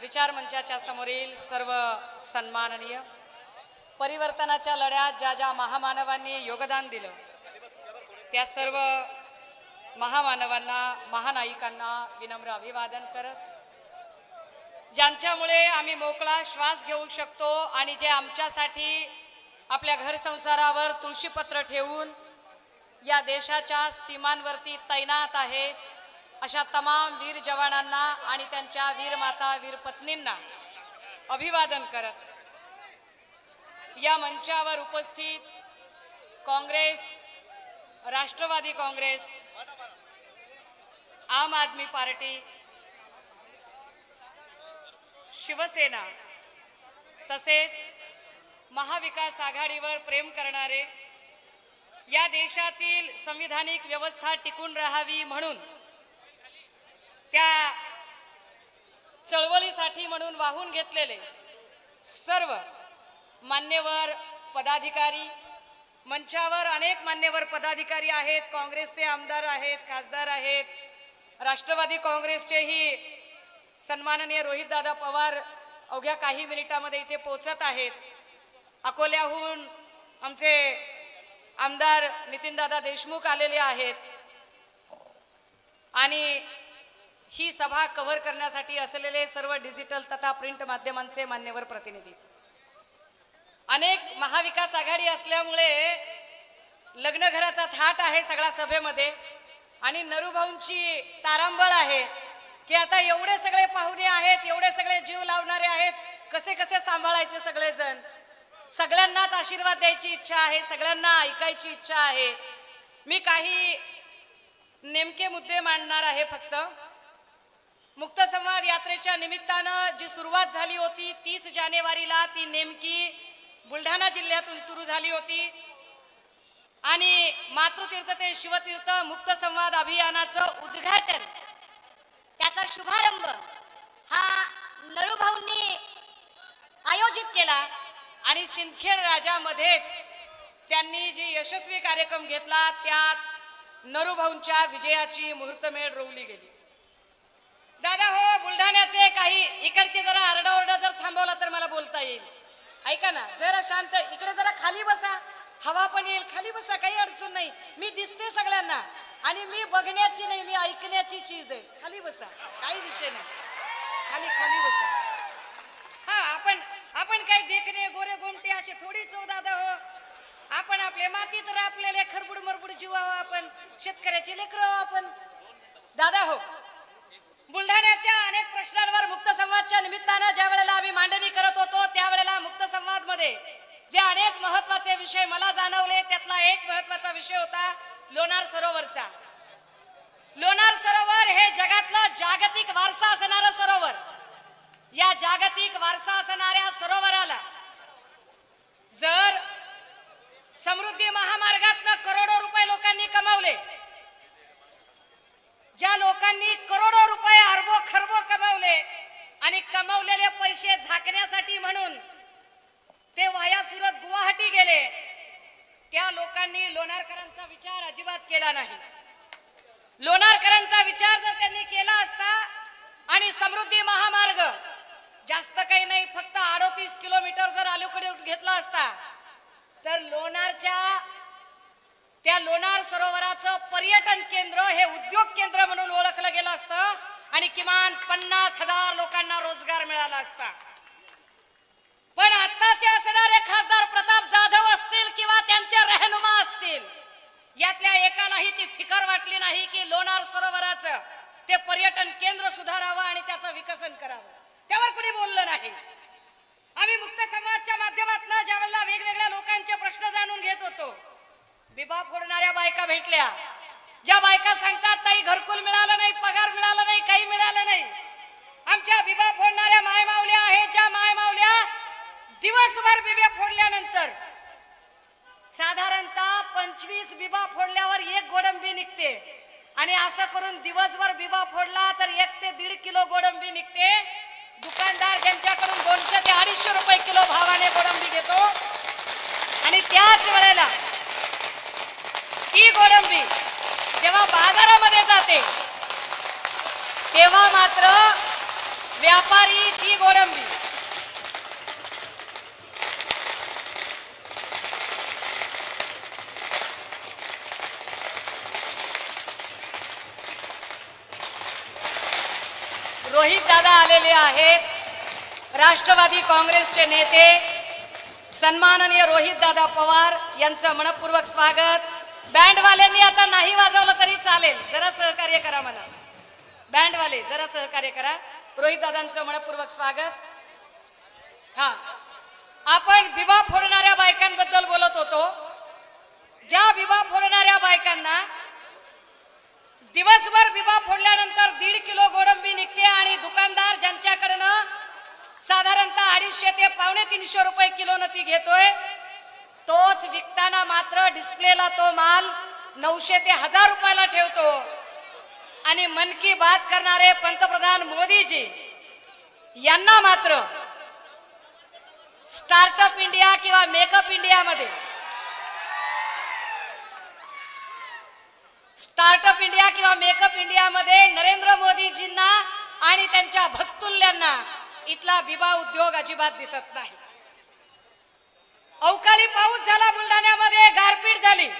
विचार मंचाच्या समोरील सर्व सन्माननीय परिवर्तनाच्या लढ्यात ज्या ज्या महामानवांनी योगदान दिलं त्या सर्व महामानवांना महानायिकांना विनम्र अभिवादन करत, ज्यांच्यामुळे आम्ही मोकळा श्वास घेऊ शकतो आणि जे आमच्यासाठी आपल्या घर संसारावर तुळशीपत्र ठेवून या देशाच्या सीमांवरती तैनात आहे अशा तमाम वीर जवानांना आणि त्यांच्या वीर माता वीर पत्नींना अभिवादन करत, या मंचावर उपस्थित काँग्रेस, राष्ट्रवादी काँग्रेस, आम आदमी पार्टी, शिवसेना तसेच महाविकास आघाडीवर प्रेम करणारे, या देशातील संविधानिक व्यवस्था टिकून राहावी म्हणून त्या चळवळीसाठी म्हणून वाहून घेतलेले सर्व मान्यवर पदाधिकारी, मंचावर अनेक मान्यवर पदाधिकारी आहेत, काँग्रेसचे आमदार आहेत, खासदार आहेत, राष्ट्रवादी काँग्रेसचेही सन्माननीय रोहितदादा पवार अवघ्या काही मिनिटांमध्ये इथे पोहोचत आहेत, अकोल्याहून आमचे आमदार नितीनदादा देशमुख आलेले आहेत आणि ही सभा कव्हर करण्यासाठी असलेले सर्व डिजिटल तथा प्रिंट माध्यमांचे मान्यवर प्रतिनिधी, अनेक महाविकास आघाडी असल्यामुळे लग्नघराचा थाट आहे सगळ्या सभेमध्ये आणि नरूभाऊंची तारांबळ आहे की आता एवढे सगळे पाहुणे आहेत, एवढे सगळे जीव लावणारे आहेत, कसे कसे सांभाळायचे सगळेजण, सगळ्यांनाच आशीर्वाद द्यायची इच्छा आहे, सगळ्यांना ऐकायची इच्छा आहे। मी काही नेमके मुद्दे मांडणार आहे। फक्त मुक्त संवाद यात्रेच्या निमित्तानं जी सुरुवात झाली होती 30 जानेवारीला, ती नेमकी बुलढाणा जिल्ह्यातून सुरू झाली होती आणि मातृतीर्थ ते शिवतीर्थ मुक्त संवाद अभियानाचं उद्घाटन, त्याचा शुभारंभ हा नरूभाऊंनी आयोजित केला आणि सिंदखेड राजामध्येच त्यांनी जी यशस्वी कार्यक्रम घेतला त्यात नरूभाऊंच्या विजयाची मुहूर्तमेढ रोवली गेली। दादा हो, बुलढाण्याचे काही इकडचे जरा आरडाओरडा जर थांबवला तर मला बोलता येईल। ऐका ना, जरा शांत, इकडे जरा खाली बसा, हवा पण येईल, खाली बसा, काही अडचण नाही, मी दिसते सगळ्यांना आणि मी बघण्याची नाही, मी ऐकण्याची चीज आहे, खाली बसा, काही विषय नाही, खाली खाली बसा। हा, आपण काही देखणे गोरे गोमटे असे थोडी चव दादा हो, आपण आपले मातीत रापलेले खरबुड मरबुड जीव आहो, आपण शेतकऱ्याचे लेकर आहो आपण। दादा हो, बुलढाण्याच्या अनेक प्रश्नांवर मुक्त संवादच्या निमित्तानं ज्या वेळेला आम्ही मांडणी करत होतो त्यावेळेला मुक्त संवाद मध्ये जे अनेक महत्त्वाचे विषय मला जाणवले त्यातला एक महत्त्वाचा विषय होता लोणार सरोवरचा। लोणार सरोवर हे जगातलं जागतिक वारसा असणारं सरोवर, या जागतिक वारसा असणाऱ्या सरोवराला जर समृद्धी महामार्गातनं करोडो रुपये लोकांनी कमावले, ज्या लोकांनी करोडो रुपये अरबो खरबो कमावले आणि कमावलेले पैसे झाकण्यासाठी म्हणून ते वाया सुरत गुवाहाटी गेले, त्या लोकांनी लोणारकरांचा विचार अजिबात केला नाही। लोणारकरांचा विचार जर त्यांनी केला असता आणि समृद्धी महामार्ग जास्त काही नाही, फक्त 38 किलोमीटर जर अलीकडे घेतला असता तर त्या लोणार सरोवराचं पर्यटन केंद्र हे उद्योग केंद्र म्हणून ओळखलं गेलं असतं आणि किमान 50,000 लोकांना रोजगार मिळाला असता। पण आताचे असणारे खासदार प्रताप जाधव असतील किंवा त्यांचे रहनुमा असतील, यातल्या एकालाही ती फिकर वाटली नाही की लोणार सरोवराचं ते पर्यटन केंद्र सुधारावं आणि त्याचं विकसन करावं, त्यावर कुणी बोललं नाही। आम्ही मुक्त संवादच्या माध्यमातून ज्यावेळेला वेगवेगळ्या लोकांचे प्रश्न जाणून घेत होतो, विभा फोडणाऱ्या बायका भेटल्या, ज्या बायका सांगतात ताई घरकुल मिळालं नाही, पगार मिळाला नाही, काही मिळालं नाही। आमच्या विभा फोडणाऱ्या मायमावल्या आहेत, ज्या मायमावल्या दिवसभर बिबे फोडल्यानंतर साधारणतः 25 बिबा फोडल्यावर 1 गोडंबी निघते आणि असं करून दिवसभर बिबा फोडला तर 1 ते 1.5 किलो गोडंबी निघते। दुकानदार ज्यांच्याकडून 200 ते 250 रुपये किलो भावाने गोडंबी घेतो आणि त्याच वेळेला ही गोडंबी जेव्हा बाजारामध्ये जाते तेव्हा मात्र व्यापारी ती गोडंबी. रोहित दादा आलेले आहेत, राष्ट्रवादी काँग्रेसचे नेते सन्माननीय रोहित दादा पवार यांचं मनपूर्वक स्वागत. बँडवाल्यांनी आता नाही वाजवलं तरी चालेल, जरा सहकार्य करा मला. बँडवाले जरा सहकार्य करा. रोहित दादांचं मनपूर्वक स्वागत. हा, आपण विवाह फोडणाऱ्या बायकांबद्दल बोलत होतो. ज्या विवाह फोडणाऱ्या बायकांना दिवसभर विवाह फोडल्यानंतर 1.5 किलो गोडंबी निघते आणि दुकानदार ज्यांच्याकडनं साधारणतः 250 ते 350 रुपये किलोनं ती घेतोय, तोच विकताना मात्र डिस्प्लेला तो माल 900 ते 1000 रुपयाला ठेवतो. आणि मन की बात करणारे पंतप्रधान मोदीजी यांना मात्र स्टार्टअप इंडिया किंवा मेकअप इंडिया मध्ये नरेंद्र मोदीजींना आणि त्यांच्या भक्तुल्यांना इथला विवाह उद्योग अजिबात दिसत नाही. अवकाळी पाऊस झाला, बुलढाण्यामध्ये गारपीट झाली.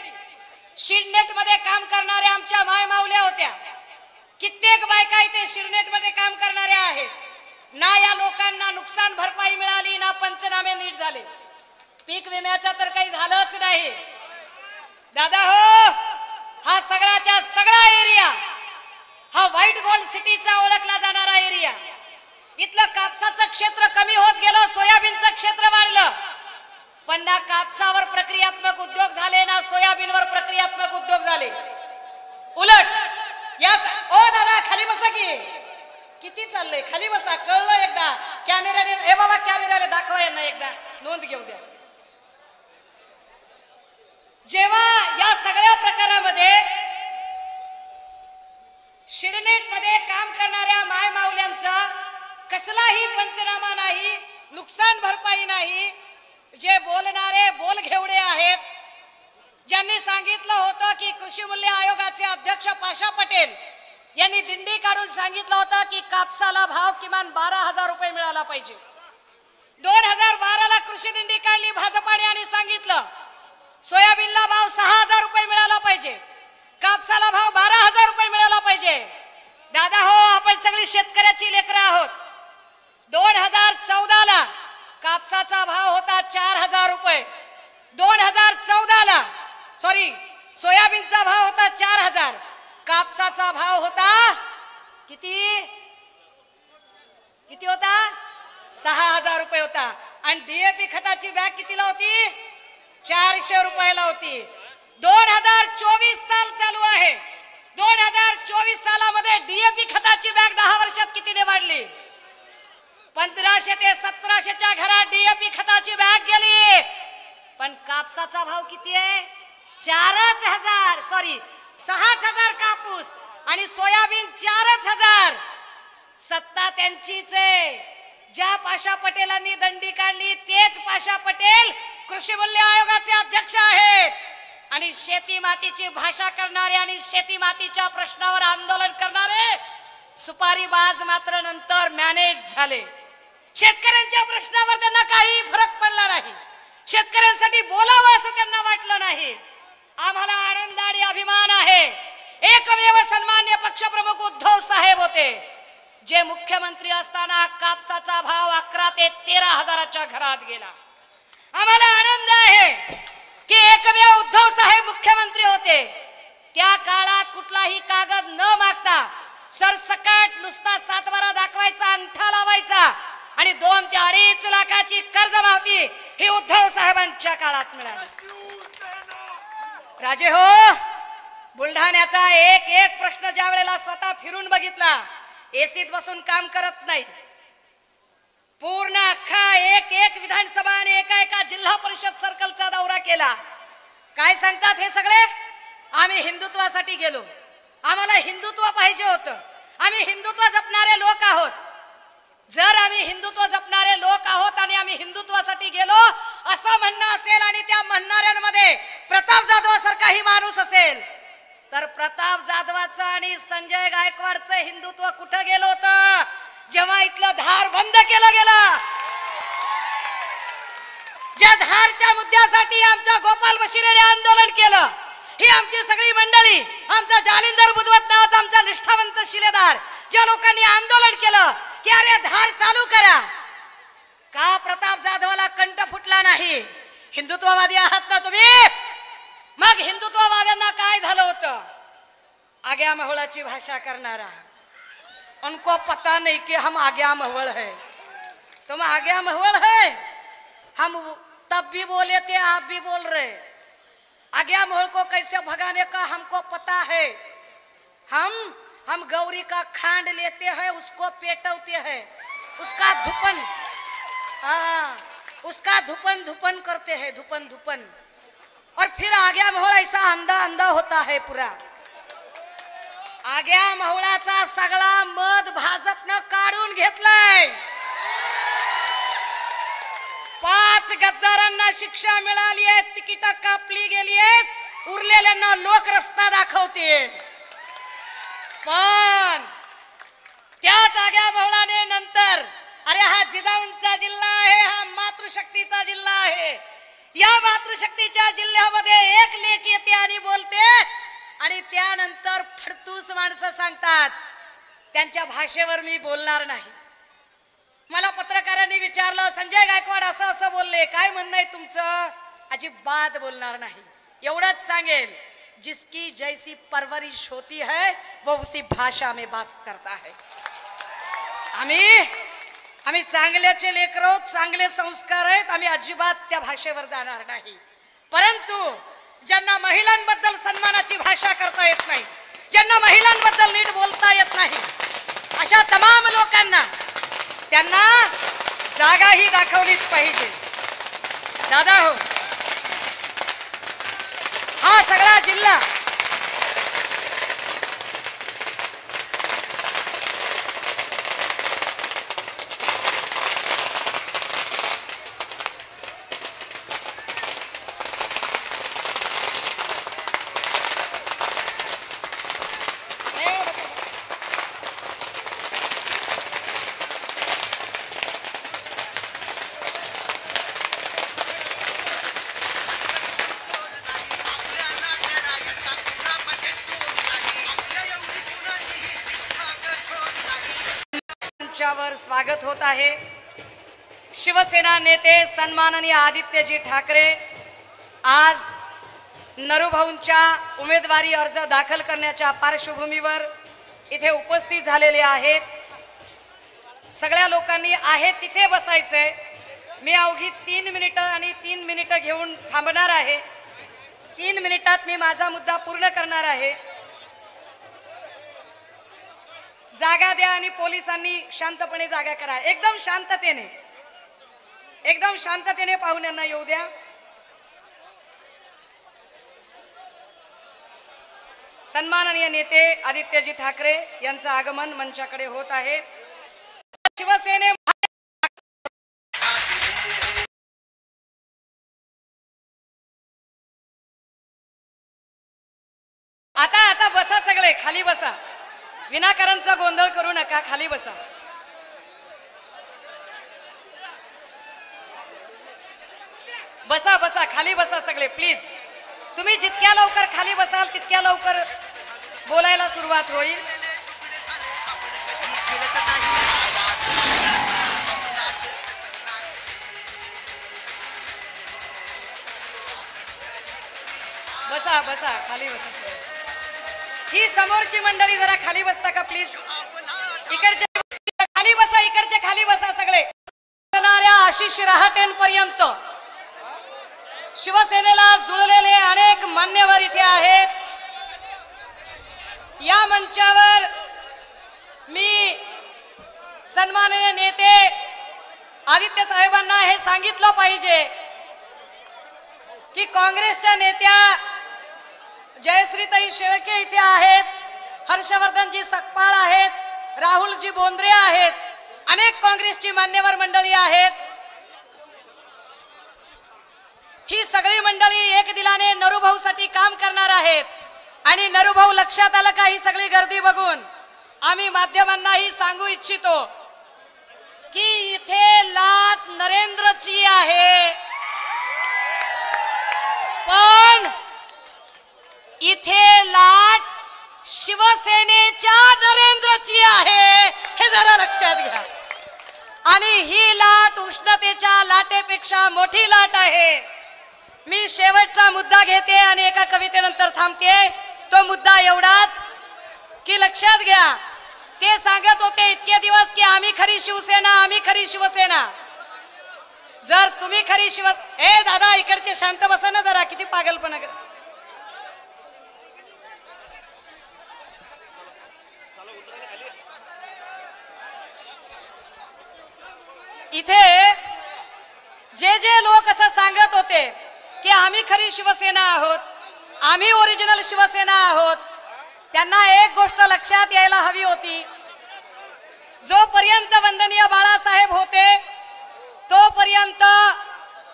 शिडनेट मध्ये काम करणाऱ्या आमच्या माय माऊल्या होत्या. कित्येक बायका इथे शिडनेट मध्ये काम करणाऱ्या आहेत. ना या लोकांना नुकसान भरपाई मिळाली, ना पंचनामे नीट झाले. पीक विम्याचा तर काही झालंच नाही. दादा हो, हा सगळ्याच्या सगळा एरिया हा व्हाईट गोल्ड सिटीचा ओळखला जाणारा एरिया. इथलं कापसाचं क्षेत्र कमी होत गेलं, सोयाबीनचं क्षेत्र वाढलं. पण ना कापसावर प्रक्रियात्मक उद्योग झाले, ना सोयाबीनवर प्रक्रियात्मक उद्योग झाले. उलट या ओ दादा खाली बसा की, किती चाललंय, खाली बसा. कळलं एकदा कॅमेऱ्याने. हे बाबा कॅमेऱ्याने दाखवा यांना, एकदा नोंद घेऊ द्या. जेव्हा या सगळ्या प्रकारामध्ये शिडनेट मध्ये काम करणाऱ्या माय माऊल्यांचा कसलाही पंचनामा नाही, नुकसान भरपाई नाही. जे बोलणारे बोलघेवडे आहेत, ज्यांनी सांगितलं होतं की कृषी मूल्य आयोगाचे अध्यक्ष पाशा पटेल यांनी दिंडी काढून सांगितलं होतं की कापसाला भाव किमान 12,000 रुपये मिळाला पाहिजे. 2012ला कृषी दिंडी काढली भाजपाने आणि सांगितलं सोयाबीनला भाव 6,000 रुपये मिळाला पाहिजे, कापसाला भाव 12,000 रुपये मिळाला पाहिजे. दादा हो, आपण सगळी शेतकऱ्याची लेकरं आहोत. 2014ला कापसाचा भाव होता 4,000 रुपये. 2014ला सोयाबीनचा भाव होता 4,000, कापसाचा भाव होता किती होता? 6,000 रुपये होता. आणि डीएपी खताची बॅग कितीला होती? 400 रुपयाला होती. 2024 साल चालू आहे. 2024 सालामध्ये डीएपी खताची बॅग 10 वर्षात कितीने वाढली? 1500 ते 1700च्या घरात डीएपी खताची बॅग गेली. पण कापसाचा भाव किती आहे? 6,000 कापूस आणि सोयाबीन 4,000. सत्ता त्यांचीच आहे. ज्या पाशा पटेलांनी दंडी काढली तेच पाशा पटेल कृषी मूल्य आयोगाचे अध्यक्ष आहेत. आणि शेती मातीची भाषा करणारे आणि शेती मातीच्या प्रश्नावर आंदोलन करणारे सुपारीबाज मात्र नंतर मॅनेज झाले. शेतकऱ्यांच्या प्रश्नावर त्यांना काही फरक पडला नाही. शेतकऱ्यांसाठी बोलावं असं त्यांना वाटलं नाही. आम्हाला आनंद आणि अभिमान आहे. एकमेव सन्मान्य पक्षप्रमुख उद्धव साहेब होते, जे मुख्यमंत्री असताना कापसाचा भाव 11 ते 13,000च्या घरात गेला. आम्हाला आनंद आहे की एकमेव उद्धव साहेब मुख्यमंत्री होते. त्या काळात कुठलाही कागद न मागता सरसकट नुसता 7बारा दाखवायचा, अंगठा लावायचा आणि 2 ते 2.5 लाखाची कर्जमाफी ही उद्धव साहेबांच्या काळात मिळाली. राजे हो, बुलढाण्याचा एक प्रश्न ज्या वेळेला स्वतः फिरून बघितला, एसीत बसून काम करत नाही, पूर्ण अख्खा एक विधानसभा आणि एका जिल्हा परिषद सर्कलचा दौरा केला. काय सांगतात हे सगळे? आम्ही हिंदुत्वासाठी गेलो, आम्हाला हिंदुत्व पाहिजे होतं, आम्ही हिंदुत्व जपणारे लोक आहोत. जर आम्ही हिंदुत्व जपणारे लोक आहोत आणि आम्ही हिंदुत्वासाठी गेलो असं म्हणणं असेल आणि त्या म्हणणाऱ्यांमध्ये प्रताप जाधव सारखाही माणूस असेल, तर प्रताप जाधवाचं आणि संजय गायकवाडचं हिंदुत्व कुठं गेलं होतं जेव्हा इथलं धार बंद केलं गेलं. ज्या धारच्या मुद्द्यासाठी आमचा गोपाल बशिरेने आंदोलन केलं, ही आमची सगळी मंडळी, आमचा जालिंदर बुधवत नावाचा आमचा निष्ठावंत शिलेदार, ज्या लोकांनी आंदोलन केलं की अरे धार चालू करा, का प्रताप जाधवाला कंठ फुटला नाही? हिंदुत्ववादी आहात ना तुम्ही? मग हिंदुत्ववाद्यांना काय झालं होतं? आग्या महोळाची भाषा करणारा, उनको पता नहीं कि हम आग्या महोळ है. तुम आग्या महोळ है, हम तब भी बोले थे, आप भी बोल रहे. आग्या महोळ को कैसे भगाने का हमको पता है. हम गौरी का खांड लेते हैं, उसको पेटवते हैं, उसका धुपन धुपन करते हैं, धुपन, और फिर आग्या महोळ ऐसा अंधा होता है पूरा. आग्या महोळाचा सगळा मध भाजपनं काढून घेतलाय. 5 गद्दारांना शिक्षा मिळाली आहे, तिकीट कापली गेली आहेत, उरलेल्यांना लोक रस्ता दाखवते. पण त्याच आग्या महोळाने नंतर अरे हा जिजाऊंचा जिल्हा आहे, हा मातृशक्तीचा जिल्हा आहे, या मातृशक्तीच्या जिल्ह्यामध्ये एक लेख येते आणि बोलते, आणि त्यानंतर फडतूस माणसं सांगतात त्यांच्या भाषेवर मी बोलणार नाही. मला पत्रकारांनी विचारलं, संजय गायकवाड असं बोलले, काय म्हणणं आहे तुमचं? अजिबात बोलणार नाही. एवढंच सांगेल, जिसकी जैसी परवरिश होती है वो उसी भाषा में बात करता है. आम्ही चांगल्याचे लेकरं, चांगले संस्कार आहेत, आम्ही अजिबात त्या भाषेवर जाणार नाही. परंतु ज्यांना महिलांबद्दल सन्मानाची भाषा करता येत नाही, ज्यांना महिलांबद्दल नीट बोलता येत नाही, अशा तमाम लोकांना त्यांना जागा ही दाखवलीच पाहिजे. दादा हो, हा सगळा जिल्हा वर स्वागत होत आहे. शिवसेना नेते सन्माननीय आदित्यजी ठाकरे आज नरूभाऊंच्या उमेदवारी अर्ज दाखल करण्याच्या पार्श्वभूमीवर इथे उपस्थित झालेले आहेत. सगळ्या लोकांनी आहे तिथे बसायचंय. मी अवघी 3 मिनिटं आणि 3 मिनिटं घेऊन थांबणार आहे. 3 मिनिटात मी माझा मुद्दा पूर्ण करणार आहे. जागा द्या आणि पोलिसांनी शांतपणे जागा करा. एकदम शांततेने पाहुण्यांना येऊ द्या. सन्माननीय नेते आदित्यजी ठाकरे यांचं आगमन मंचाकडे होत आहे. शिवसेने आता बसा, सगळे खाली बसा. विनाकारणचा गोंधळ करू नका, खाली बसा. बसा खाली बसा सगळे प्लीज. तुम्ही जितक्या लवकर खाली बसाल तितक्या लवकर बोलायला सुरुवात होईल. बसा खाली बसा. ही समोरची मंडळी जरा खाली बसता का प्लीज? इकडचे खाली बसा सगळे. आशिष रहाटेंपर्यंत शिवसेनेला जुळलेले अनेक मान्यवर इथे आहेत. या मंचावर मी सन्माननीय नेते आदित्य साहेबांना हे सांगितलं पाहिजे की काँग्रेसच्या नेत्या जयश्रीताई शेळके इथे आहेत, हर्षवर्धनजी सकपाळ आहेत, राहुलजी बोंद्रे आहेत, अनेक काँग्रेसची मान्यवर मंडळी आहेत. ही सगळी मंडळी एक दिलाने नरूभाऊसाठी काम करणार आहेत. आणि नरूभाऊ लक्षात आलं का ही सगळी गर्दी बघून आम्ही माध्यमांनाही सांगू इच्छितो की इथे लाट नरेंद्रची आहे, पण इथे लाट शिवसेनेच्या नरेंद्रची आहे, हे जरा लक्षात घ्या. आणि ही लाट उष्णतेच्या लाटेपेक्षा मोठी लाट आहे. मी शेवटचा मुद्दा घेते आणि एका कवितेनंतर थांबते. तो मुद्दा एवढाच की लक्षात घ्या, ते सांगत होते इतके दिवस की आम्ही खरी शिवसेना, आम्ही खरी शिवसेना. जर तुम्ही खरी ए दादा इकडचे शांत बसा ना जरा, किती पागलपणा कर. इथे जे लोक असं सांगत होते की आम्ही खरी शिवसेना आहोत, आम्ही ओरिजिनल शिवसेना आहोत, त्यांना एक गोष्ट लक्षात यायला हवी होती. जोपर्यंत वंदनीय बाळासाहेब होते तोपर्यंत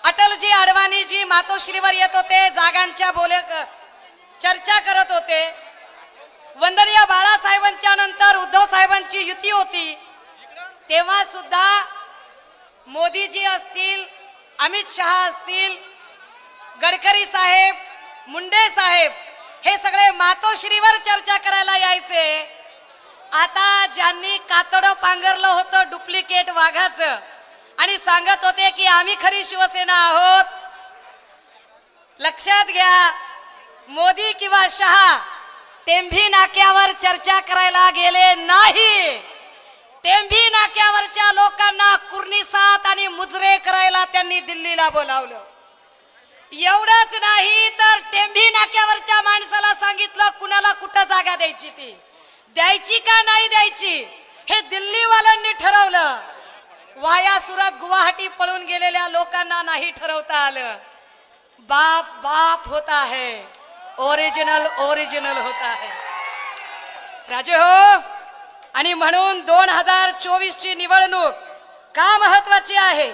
अटलजी अडवाणीजी मातोश्रीवर येत होते, जागांच्या चर्चा करत होते. वंदनीय बाळासाहेबांच्या नंतर उद्धव साहेबांची युती होती, तेव्हा सुद्धा मोदीजी असतील, अमित शहा असतील, गडकरी साहेब, मुंडे साहेब, हे सगळे मातोश्रीवर चर्चा करायला यायचे. आता ज्यांनी कातडं पांघरलं होतं डुप्लिकेट वाघाचं आणि सांगत होते की आम्ही खरी शिवसेना आहोत, लक्षात घ्या, मोदी किंवा शहा टेंभी नाक्यावर चर्चा करायला गेले नाही. टेंभी नाक्यावरच्या लोकांना कुर्निसात आणि मुजरे करायला त्यांनी दिल्लीला बोलावलं. एवढंच नाही तर टेंभी नाक्यावरच्या माणसाला सांगितलं कुणाला कुठं जागा द्यायची, ती द्यायची का नाही द्यायची हे दिल्लीवाल्यांनी ठरवलं. वाया सुरत गुवाहाटी पळून गेलेल्या लोकांना नाही ठरवता आलं. बाप बाप होता है, ओरिजिनल ओरिजिनल होता है. राजे हो, आणि म्हणून 2024 ची निवडणूक का महत्वाची आहे,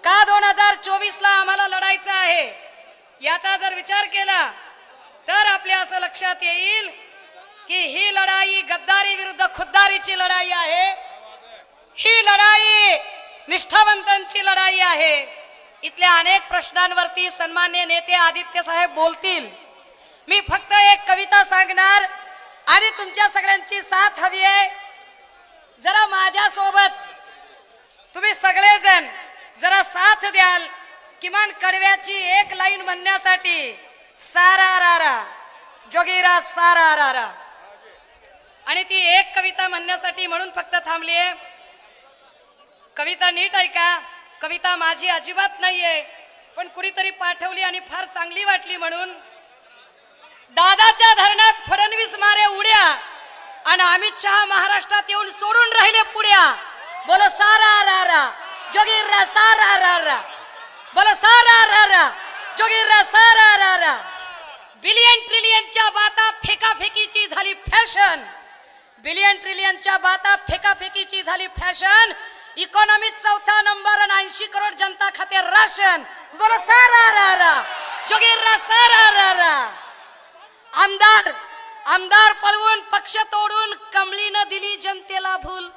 का 2024 ला आम्हाला लढायचं आहे, याचा जर विचार केला तर आपल्या असं लक्षात येईल की ही लढाई गद्दारी विरुद्ध खुद्दारीची लढाई आहे. ही लढाई निष्ठावंतांची लढाई आहे. इथल्या अनेक प्रश्नांवरती सन्मान्य नेते आदित्य साहेब बोलतील. मी फक्त एक कविता सांगणार आणि तुमच्या सगळ्यांची साथ हवी आहे. जरा माझ्या सोबत तुम्ही सगळेजण जरा साथ द्याल, किमान कडव्याची एक लाईन म्हणण्यासाठी. सारा रारा जोगीरा सारा रारा, आणि ती एक कविता म्हणण्यासाठी म्हणून फक्त थांबलीये. कविता नीट ऐका, कविता माझी अजिबात नाहीये, पण कुणीतरी पाठवली आणि फार चांगली वाटली म्हणून. दादाच्या धरणात फडणवीस मारे उड्या आणि अमित शहा महाराष्ट्रात येऊन सोडून राहिले पुड्या. बोलो सारा रारा जोगीरा सारा रारा, बोलो सारा रारा जोगीरा सारा रारा. बिलियन ट्रिलियनच्या बाता फेकाफेकीची झाली फॅशन, बिलियन ट्रिलियनच्या बाता फेकाफेकीची झाली फॅशन. इकॉनॉमीत 4था नंबर आणि 80 करोड जनता खाते राशन. बोलो सारा रारा जोगीरा सारा रारा. आमदार आमदार पळवून पक्ष तोडून कमळीनं दिली जनतेला भूल.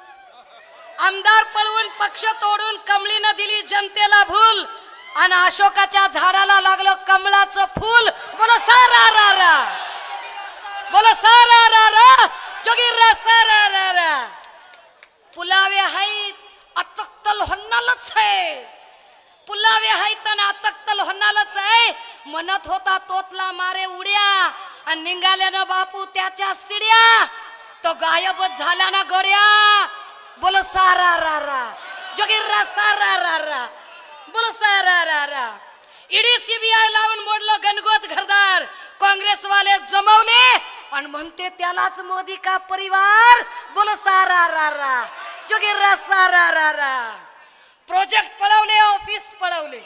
आमदार पळवून पक्ष तोडून कमळीनं दिली जनतेला भूल, आणि अशोकाच्या झाडाला लागलं कमळाचं फूल. बोलो सारा रारा, बोलो सारा रारा जोगीरा सारा रारा. पुलावे आहेत अतक्तल होणारच आहे, पुलावे आहेत आणि अतक्तल होणारच आहे. म्हणत होता तोतला मारे उड्या आणि निघाल्यानं बापू त्याच्या सिड्या, तो गायबच झाला ना गड्या. बोलो सारा रारा जोगीरा सारा रारा, बोलो सारा रारा. ईडी सीबीआय लावून मोडलं गणगोत घरदार, काँग्रेसवाले जमवले आणि म्हणते त्यालाच मोदी का परिवार. बोलो सारा रारा जोगीरा सारा रारा. प्रोजेक्ट पळवले, ऑफिस पळवले,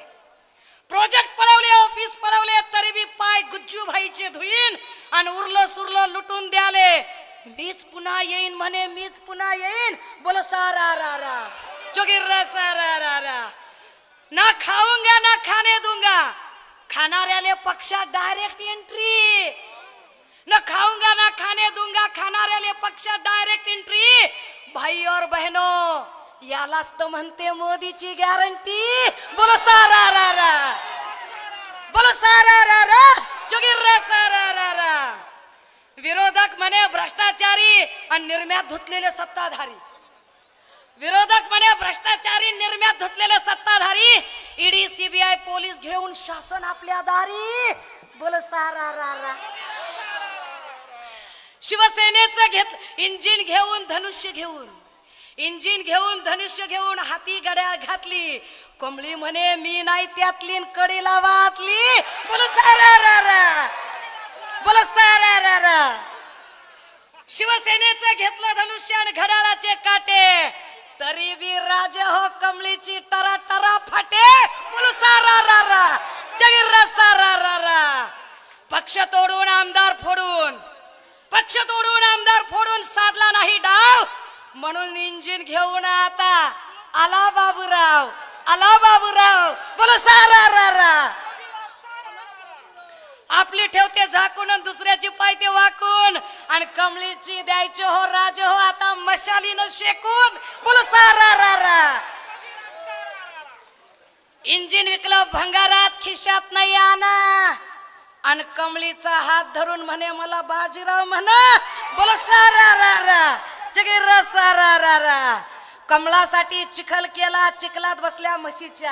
प्रोजेक्ट पळवले, ऑफिस पळवले, तरी बी पाय गुज्जू भाईचे धुईन आणि उरलं सुरलं लुटून द्याले. मीच पुन्हा येईन म्हणे, मीच पुन्हा येईन. बोलो सारा रारा जोगीरा सारा रारा. ना खाऊंगा ना खाने दूंगा, खाणाऱ्याले पक्षात डायरेक्ट एंट्री. न खाऊंगा ना खाने दूंगा खाणाऱ्याले पक्षात डायरेक्ट एंट्री। भाई और बहनों, यालाच तर म्हणते मोदीची गॅरंटी। बोलो सारा रा रा, बोलो सारा रा रा, जोगीर रा सारा रा रा। विरोधक म्हणे भ्रष्टाचारी आणि निर्म्यात धुतलेले सत्ताधारी। विरोधक म्हणे भ्रष्टाचारी निर्म्यात धुतलेले सत्ताधारी। ईडी सीबीआय पोलीस घेऊन शासन आपल्या दारी। बोल सारा रा रा। शिवसेनेचं इंजिन घेऊन धनुष्य घेऊन, इंजिन घेऊन धनुष्य घेऊन हाती गड्या घातली। कमळी म्हणे मी नाही त्यातली कडेला वातली। बोल सारा रा रा, बोल सारा रा रा। शिवसेनेचं घेतलं धनुष्य आणि घड्याळाचे काटे, तरी बी राजे हो कमळीची टरा टरा फाटे। बोल सारा रा रा, जगीर रा सारा रा रा। पक्ष तोडून आमदार फोडून, पक्ष तोडून आमदार फोडून साधला नाही डाव, म्हणून इंजिन घेऊन आता आला बाबूराव, आला बाबूराव। बोल सारा रा रा। आपली ठेवते झाकून आणि दुसऱ्याची पायते वाकून, आणि कमळीची द्यायचे हो राजे हो आता मशालीनं शेकून। बोल सारा रा रा। इंजिन विकलं भंगारात खिशात नाही आणा, आणि कमळीचा हात धरून म्हणे मला बाजीराव म्हणा। बोल सारा रा रा, जगीर रा सारा रा रा। कमळासाठी चिखल केला, चिखलात बसल्या म्हशीच्या।